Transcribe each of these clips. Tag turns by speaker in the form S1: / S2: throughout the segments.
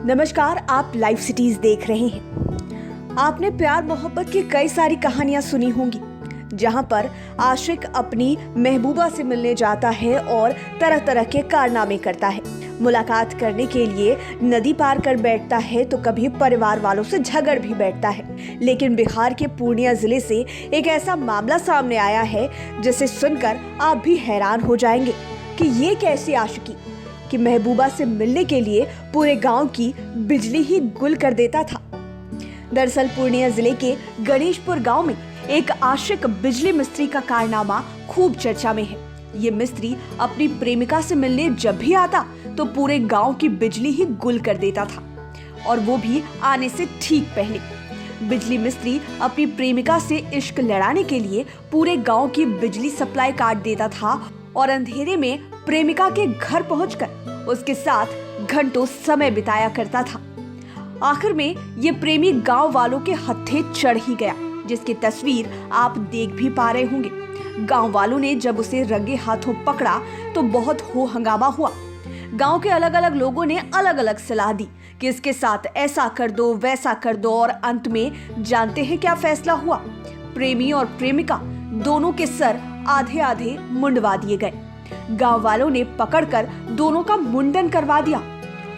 S1: नमस्कार, आप live cities देख रहे हैं। आपने प्यार मोहब्बत की कई सारी कहानियां सुनी होंगी, जहां पर आशिक अपनी महबूबा से मिलने जाता है और तरह तरह के कारनामे करता है। मुलाकात करने के लिए नदी पार कर बैठता है तो कभी परिवार वालों से झगड़ भी बैठता है। लेकिन बिहार के पूर्णिया जिले से एक ऐसा मामला सामने आया है जिसे सुनकर आप भी हैरान हो जाएंगे कि ये कैसी आशिकी कि महबूबा से मिलने के लिए पूरे गांव की बिजली ही गुल कर देता था। दरअसल पूर्णिया जिले के गणेशपुर गांव में एक आशिक बिजली मिस्त्री का कारनामा खूब चर्चा में है। ये मिस्त्री अपनी प्रेमिका से मिलने जब भी आता तो पूरे गांव की बिजली ही गुल कर देता था, और वो भी आने से ठीक पहले। बिजली मिस्त्री अपनी प्रेमिका से इश्क लड़ाने के लिए पूरे गांव की बिजली सप्लाई काट देता था और अंधेरे में प्रेमिका के घर पहुंचकर उसके साथ घंटों समय बिताया करता था। आखिर में ये प्रेमी गांव वालों के हत्थे चढ़ ही गया, जिसकी तस्वीर आप देख भी पा रहे होंगे। गांव वालों ने जब उसे रंगे हाथों पकड़ा तो बहुत हो हंगामा हुआ। गांव के अलग अलग लोगों ने अलग अलग सलाह दी कि इसके साथ ऐसा कर दो, वैसा कर दो, और अंत में जानते हैं क्या फैसला हुआ? प्रेमी और प्रेमिका दोनों के सर आधे आधे मुंडवा दिए गए। गांव वालों ने पकड़कर दोनों का मुंडन करवा दिया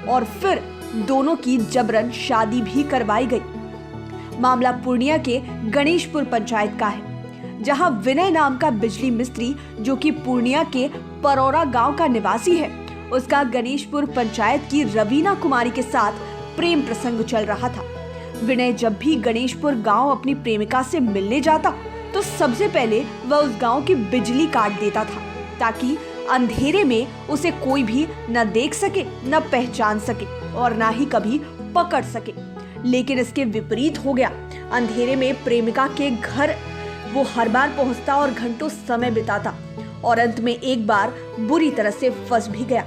S1: और फिर दोनों की जबरन शादी भी करवाई गई। मामला पूर्णिया के गणेशपुर पंचायत का है, जहां विनय नाम का बिजली मिस्त्री, जो कि पूर्णिया के परौरा गांव का निवासी है, उसका गणेशपुर पंचायत की रवीना कुमारी के साथ प्रेम प्रसंग चल रहा था। विनय जब भी गणेशपुर गांव अपनी प्रेमिका से मिलने जाता तो सबसे पहले वह उस गांव की बिजली काट देता था, ताकि अंधेरे में उसे कोई भी न देख सके, न पहचान सके और न ही कभी पकड़ सके। लेकिन इसके विपरीत हो गया। अंधेरे में प्रेमिका के घर वो हर बार पहुंचता और घंटों समय बिताता और अंत में एक बार बुरी तरह से फंस भी गया।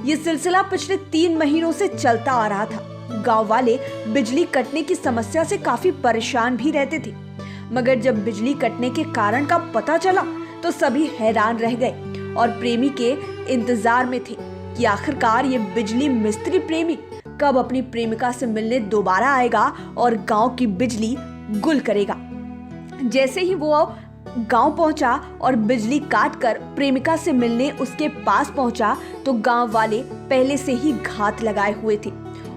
S1: ये सिलसिला पिछले 3 महीनों से चलता आ रहा था। गांव वाले बिजली कटने की समस्या से काफी परेशान भी रहते थे, मगर जब बिजली कटने के कारण का पता चला तो सभी हैरान रह गए और प्रेमी के इंतजार में थे कि आखिरकार ये बिजली मिस्त्री प्रेमी कब अपनी प्रेमिका से मिलने दोबारा आएगा और गांव की बिजली गुल करेगा। जैसे ही वो गांव पहुंचा और बिजली काटकर प्रेमिका से मिलने उसके पास पहुंचा तो गांव वाले पहले से ही घात लगाए हुए थे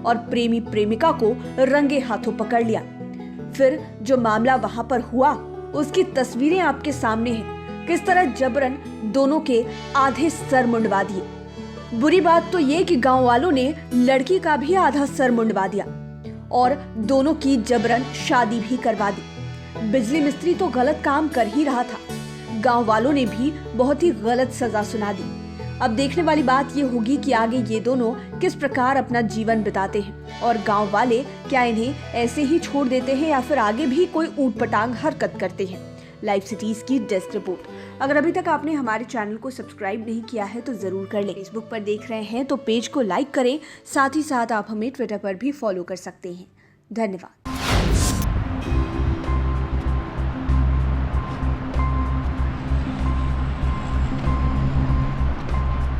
S1: और प्रेमी प्रेमिका को रंगे हाथों पकड़ लिया। फिर जो मामला वहां पर हुआ उसकी तस्वीरें आपके सामने हैं। किस तरह जबरन दोनों के आधे सर मुंडवा दिए। बुरी बात तो ये कि गांव वालों ने लड़की का भी आधा सर मुंडवा दिया और दोनों की जबरन शादी भी करवा दी। बिजली मिस्त्री तो गलत काम कर ही रहा था, गांव वालों ने भी बहुत ही गलत सजा सुना दी। अब देखने वाली बात ये होगी कि आगे ये दोनों किस प्रकार अपना जीवन बिताते हैं और गांव वाले क्या इन्हें ऐसे ही छोड़ देते हैं या फिर आगे भी कोई ऊटपटांग हरकत करते हैं। लाइव सिटीज की डेस्क रिपोर्ट। अगर अभी तक आपने हमारे चैनल को सब्सक्राइब नहीं किया है तो जरूर कर लें। फेसबुक पर देख रहे हैं तो पेज को लाइक करें, साथ ही साथ आप हमें ट्विटर पर भी फॉलो कर सकते हैं। धन्यवाद।